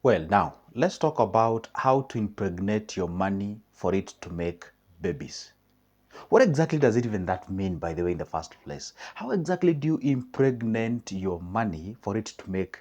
Well, now let's talk about how to impregnate your money for it to make babies. What exactly does it even that mean, by the way, in the first place? How exactly do you impregnate your money for it to make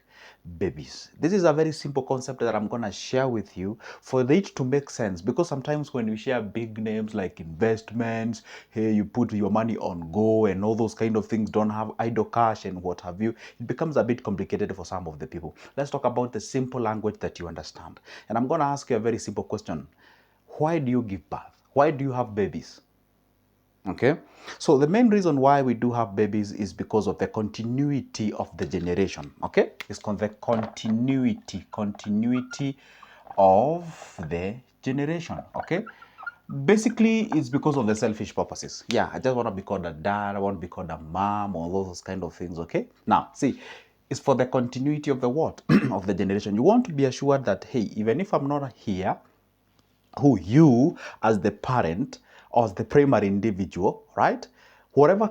babies? This is a very simple concept that I'm going to share with you for it to make sense, because sometimes when we share big names like investments, hey, you put your money on go and all those kind of things, don't have idle cash and what have you, it becomes a bit complicated for some of the people. Let's talk about the simple language that you understand. And I'm going to ask you a very simple question. Why do you give birth? Why do you have babies? Okay, so the main reason why we do have babies is because of the continuity of the generation. Okay, it's called the continuity of the generation. Okay, basically it's because of the selfish purposes. Yeah, I just want to be called a dad, I want to be called a mom, all those kind of things. Okay, now see, it's for the continuity of the what of the generation. You want to be assured that, hey, even if I'm not here, who you as the parent or as the primary individual, right? Whoever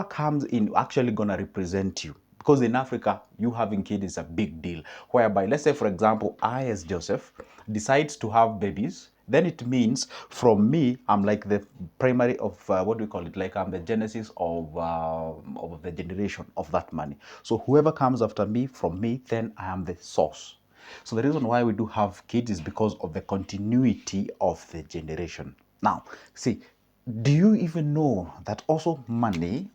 comes in actually gonna represent you. Because in Africa, you having kids is a big deal. Whereby, let's say for example, I as Joseph decides to have babies, then it means from me, I'm like the primary of what do we call it? Like I'm the genesis of the generation of that money. So whoever comes after me, from me, then I am the source. So the reason why we do have kids is because of the continuity of the generation. Now, see, do you even know that also money,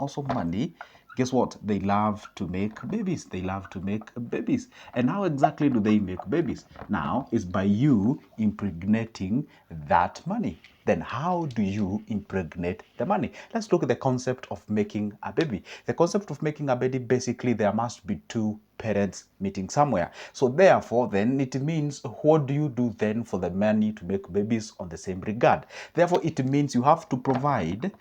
guess what? They love to make babies. They love to make babies. And how exactly do they make babies? Now, is by you impregnating that money. Then how do you impregnate the money? Let's look at the concept of making a baby. The concept of making a baby, basically, there must be two parents meeting somewhere. So therefore, then it means, what do you do then for the money to make babies on the same regard? Therefore, it means you have to provide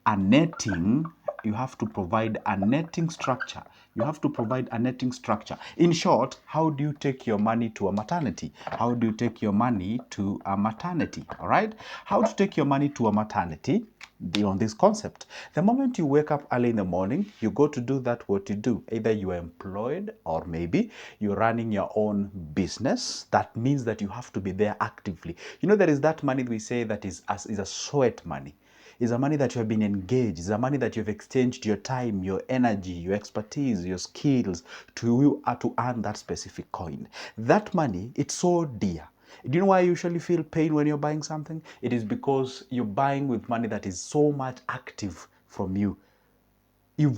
a netting, you have to provide a netting structure. You have to provide a netting structure. In short, how do you take your money to a maternity? How do you take your money to a maternity? All right? How to take your money to a maternity? On this concept. The moment you wake up early in the morning, you go to do that what you do. Either you are employed or maybe you're running your own business. That means that you have to be there actively. You know, there is that money we say that is a sweat money. Is a money that you have been engaged. Is a money that you have exchanged your time, your energy, your expertise, your skills to earn that specific coin. That money, it's so dear. Do you know why you usually feel pain when you're buying something? It is because you're buying with money that is so much active from you. You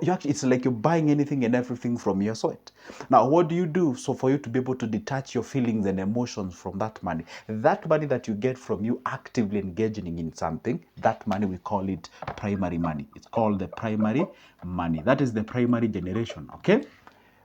actually, it's like you're buying anything and everything from your sweat. Now, what do you do so for you to be able to detach your feelings and emotions from that money? That money that you get from you actively engaging in something, that money, we call it primary money. It's called the primary money. That is the primary generation, okay?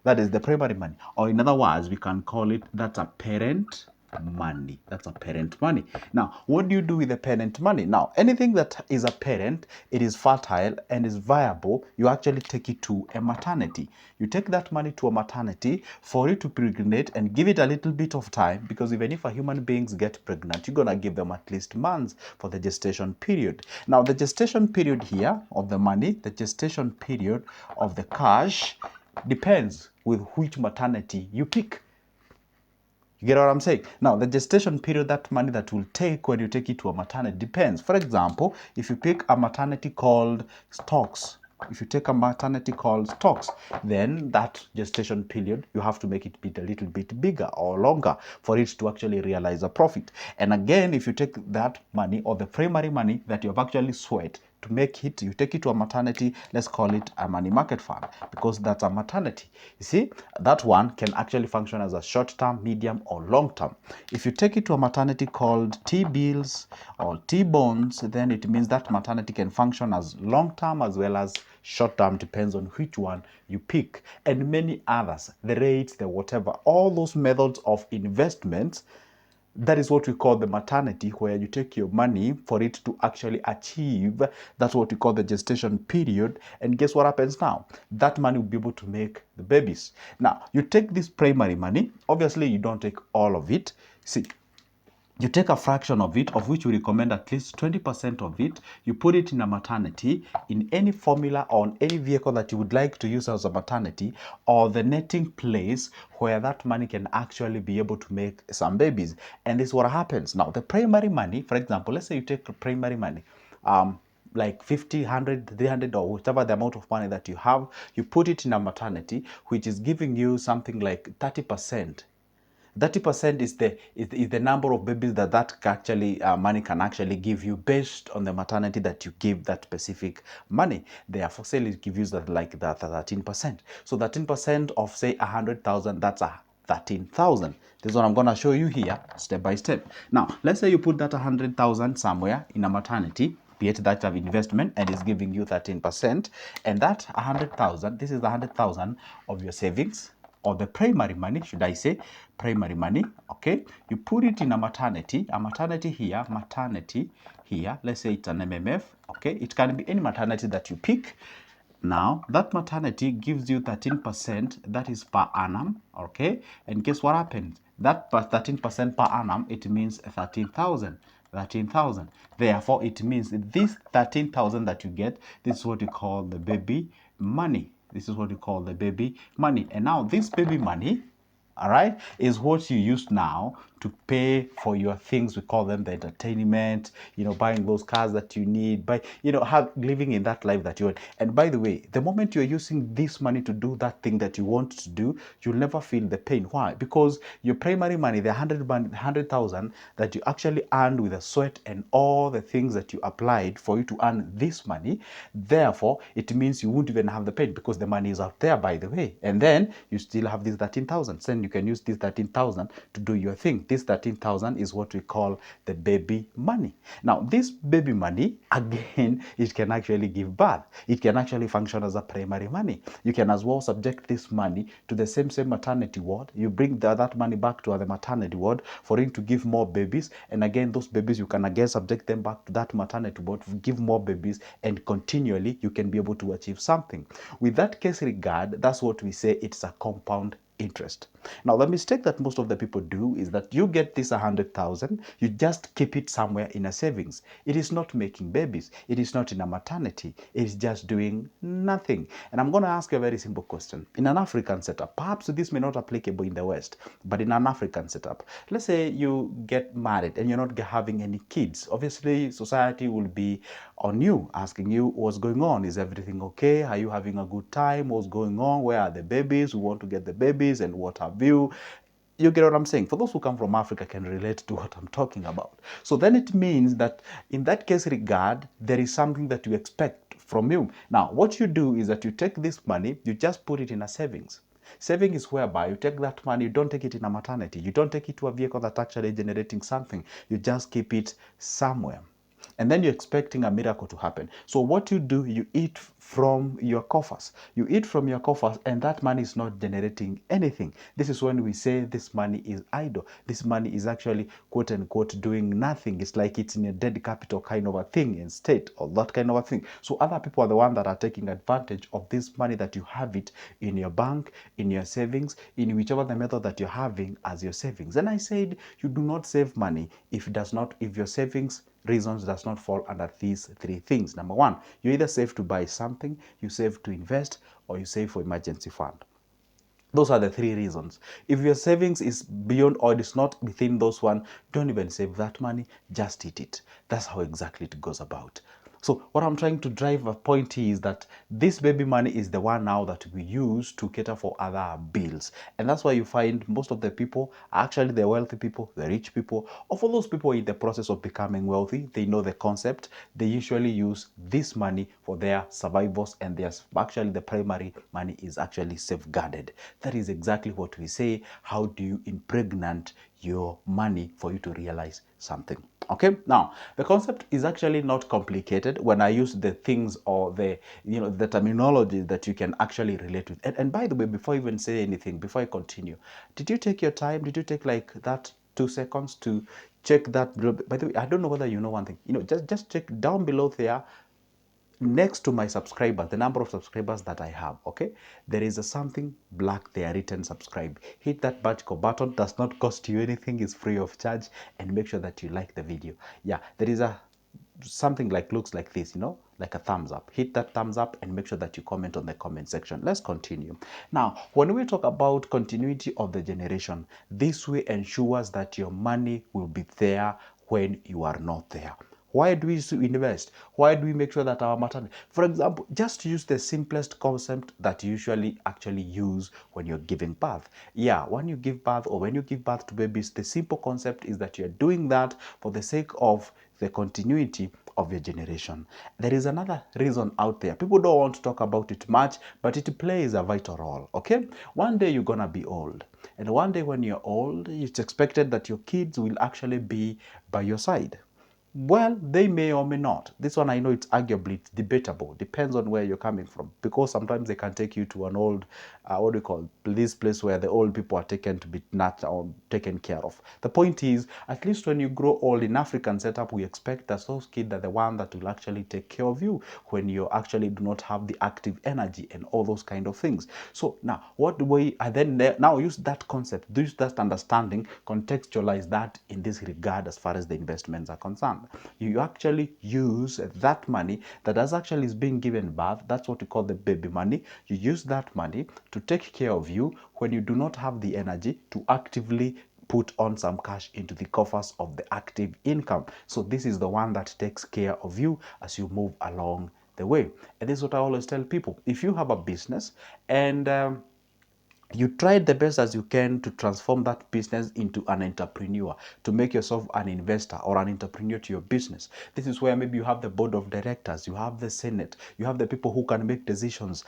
That is the primary money. Or in other words, we can call it, that's a parent money. That's a parent money. Now, what do you do with the parent money? Now, anything that is a parent, it is fertile and is viable, you actually take it to a maternity. You take that money to a maternity for it to pregnate and give it a little bit of time, because even if a human beings get pregnant, you're going to give them at least months for the gestation period. Now, the gestation period here of the money, the gestation period of the cash, depends with which maternity you pick. You get what I'm saying? Now, the gestation period, that money that will take when you take it to a maternity, depends. For example, if you pick a maternity called stocks, if you take a maternity called stocks, then that gestation period, you have to make it a little bit bigger or longer for it to actually realize a profit. And again, if you take that money or the primary money that you have actually sweat to make it, you take it to a maternity, let's call it a money market fund, because that's a maternity. You see, that one can actually function as a short-term, medium, or long-term. If you take it to a maternity called T-bills or T-bonds, then it means that maternity can function as long-term as well as short-term, depends on which one you pick, and many others, the rates, the whatever, all those methods of investments. That is what we call the maternity, where you take your money for it to actually achieve. That's what we call the gestation period. And guess what happens now? That money will be able to make the babies. Now, you take this primary money. Obviously, you don't take all of it. See, You take a fraction of it, of which we recommend at least 20% of it, you put it in a maternity, in any formula or on any vehicle that you would like to use as a maternity, or the netting place where that money can actually be able to make some babies. And this is what happens. Now, the primary money, for example, let's say you take primary money, like 50, 100, 300, or whatever the amount of money that you have, you put it in a maternity, which is giving you something like 30%. 30% is the number of babies that actually money can actually give you based on the maternity that you give that specific money. Therefore, say it gives you that like that 13%. So 13% of say 100,000, that's a 13,000. This is what I'm going to show you here step by step. Now, let's say you put that 100,000 somewhere in a maternity, be it that of investment, and is giving you 13%, and that 100,000, this is the 100,000 of your savings, or the primary money, should I say, primary money, okay? You put it in a maternity here, let's say it's an MMF, okay? It can be any maternity that you pick. Now, that maternity gives you 13%, that is per annum, okay? And guess what happens? That 13% per annum, it means 13,000. 13,000. Therefore, it means this 13,000 that you get, this is what you call the baby money. This is what you call the baby money. And now this baby money, all right, is what you use now to pay for your things. We call them the entertainment, buying those cars that you need, living in that life that you want. And by the way, the moment you're using this money to do that thing that you want to do, you'll never feel the pain. Why? Because your primary money, the 100,000 that you actually earned with the sweat and all the things that you applied for you to earn this money, therefore, it means you won't even have the pain because the money is out there, by the way. And then you still have this 13,000. Then you can use this 13,000 to do your thing. This 13,000 is what we call the baby money. Now, this baby money, again, it can actually give birth. It can actually function as a primary money. You can as well subject this money to the same maternity ward. You bring that money back to the maternity ward for it to give more babies. And again, those babies, you can again subject them back to that maternity ward, give more babies, and continually you can be able to achieve something. With that case regard, that's what we say it's a compound interest. Now, the mistake that most of the people do is that you get this 100,000, you just keep it somewhere in a savings. It is not making babies. It is not in a maternity. It is just doing nothing. And I'm going to ask you a very simple question. In an African setup, perhaps this may not applicable in the West, but in an African setup, let's say you get married and you're not having any kids. Obviously, society will be on you, asking you what's going on. Is everything okay? Are you having a good time? What's going on? Where are the babies? We want to get the babies and what have you. You get what I'm saying? For those who come from Africa can relate to what I'm talking about. So then it means that in that case regard, there is something that you expect from you. Now, what you do is that you take this money, you just put it in a savings. Saving is whereby you take that money, you don't take it in a maternity, you don't take it to a vehicle that's actually generating something, you just keep it somewhere. And then you're expecting a miracle to happen. So what you do, you eat from your coffers. You eat from your coffers, and that money is not generating anything. This is when we say this money is idle. This money is actually, quote unquote, doing nothing. It's like it's in a dead capital kind of a thing in state, or that kind of a thing. So other people are the ones that are taking advantage of this money that you have it in your bank, in your savings, in whichever the method that you're having as your savings. And I said, you do not save money if your savings reasons does not fall under these three things. Number one, you either save to buy something, you save to invest, or you save for emergency fund. Those are the three reasons. If your savings is beyond or it's not within those one, don't even save that money, just eat it. That's how exactly it goes about. So what I'm trying to drive a point is that this baby money is the one now that we use to cater for other bills. And that's why you find most of the people are actually the wealthy people, the rich people, or for those people in the process of becoming wealthy, they know the concept. They usually use this money for their survivals, and actually the primary money is actually safeguarded. That is exactly what we say. How do you impregnate your money for you to realize something? Okay, now the concept is actually not complicated when I use the things or the terminology that you can actually relate with. And by the way, before I even say anything, before I continue, did you take your time? Did you take like that 2 seconds to check that? By the way, I don't know whether you know one thing. Just check down below there. next to my subscribers, the number of subscribers that I have, okay, there is something black there written subscribe. Hit that magical button, does not cost you anything, is free of charge, and make sure that you like the video. Yeah, there is a something like looks like this, like a thumbs up. Hit that thumbs up and make sure that you comment on the comment section. Let's continue. Now, when we talk about continuity of the generation, this way ensures that your money will be there when you are not there. Why do we invest? Why do we make sure that our maternity, for example, just use the simplest concept that you usually actually use when you're giving birth. Yeah, when you give birth or when you give birth to babies, the simple concept is that you're doing that for the sake of the continuity of your generation. There is another reason out there. People don't want to talk about it much, but it plays a vital role, okay? One day you're gonna be old. And one day when you're old, it's expected that your kids will actually be by your side. Well, they may or may not. This one I know it's arguably, it's debatable. Depends on where you're coming from. Because sometimes they can take you to an old, what do you call it, this place where the old people are taken to be nurtured or taken care of. The point is, at least when you grow old in African setup, we expect that those kids are the one that will actually take care of you when you actually do not have the active energy and all those kind of things. So now, what do we, and then now use that concept, use that understanding, contextualize that in this regard as far as the investments are concerned. You actually use that money that has actually is being given birth. That's what we call the baby money. You use that money to take care of you when you do not have the energy to actively put on some cash into the coffers of the active income. So this is the one that takes care of you as you move along the way. And this is what I always tell people. If you have a business and you tried the best as you can to transform that business into an entrepreneur, to make yourself an investor or an entrepreneur to your business. This is where maybe you have the board of directors, you have the Senate, you have the people who can make decisions,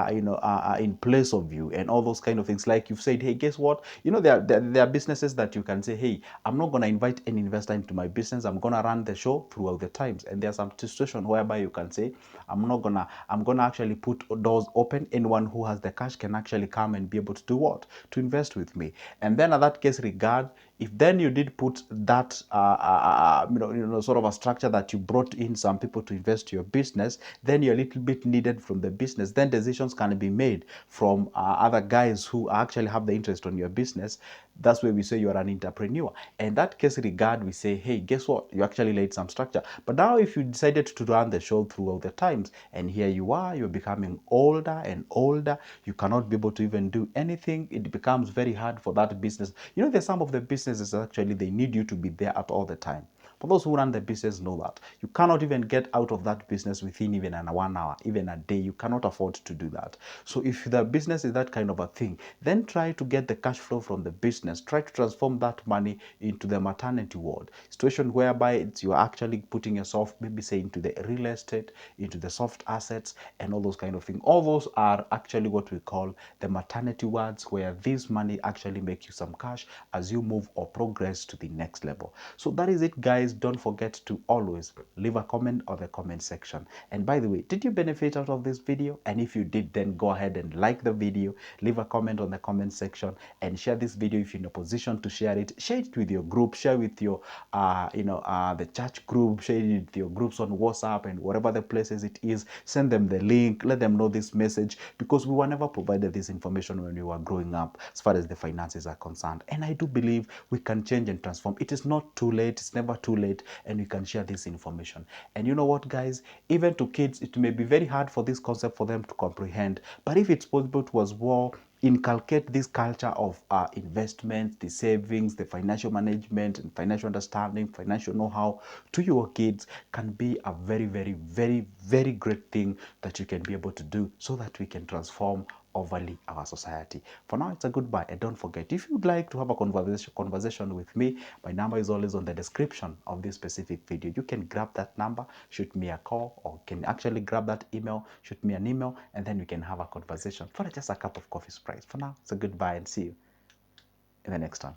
in place of you and all those kind of things. Like you've said, hey, guess what? There are businesses that you can say, hey, I'm not going to invite any investor into my business. I'm going to run the show throughout the times. And there's some situation whereby you can say, I'm going to actually put doors open. Anyone who has the cash can actually come and be able to do what? To invest with me. And then at that case regard, if then you did put that, sort of a structure that you brought in some people to invest your business, then you're a little bit needed from the business. Then decisions can be made from other guys who actually have the interest on your business. That's where we say you are an entrepreneur. And that case regard, we say, hey, guess what? You actually laid some structure. But now if you decided to run the show throughout the times, and here you are, you're becoming older and older, you cannot be able to even do anything. It becomes very hard for that business. There's some of the businesses actually, they need you to be there at all the time. For those who run the business know that. You cannot even get out of that business within even an 1 hour, even a day. You cannot afford to do that. So if the business is that kind of a thing, then try to get the cash flow from the business. Try to transform that money into the maternity ward. Situation whereby you're actually putting yourself, maybe say, into the real estate, into the soft assets, and all those kind of things. All those are actually what we call the maternity wards, where this money actually make you some cash as you move or progress to the next level. So that is it, guys. Don't forget to always leave a comment on the comment section. And by the way, did you benefit out of this video? And if you did, then go ahead and like the video, leave a comment on the comment section, and share this video if you're in a position to share it. Share it with your group, share with your the church group, share it with your groups on WhatsApp and whatever the places it is. Send them the link, let them know this message, because we were never provided this information when we were growing up as far as the finances are concerned. And I do believe we can change and transform. It is not too late, it's never too late, and we can share this information. And you know what, guys, even to kids, it may be very hard for this concept for them to comprehend, but if it's possible to as well inculcate this culture of investment, the savings, the financial management and financial understanding, financial know-how to your kids, can be a very, very, very, very great thing that you can be able to do, so that we can transform overly our society. For now, it's a goodbye. And don't forget, if you'd like to have a conversation with me, my number is always on the description of this specific video. You can grab that number, shoot me a call, or can actually grab that email, shoot me an email, and then we can have a conversation for just a cup of coffee price. For now, it's a goodbye, and see you in the next one.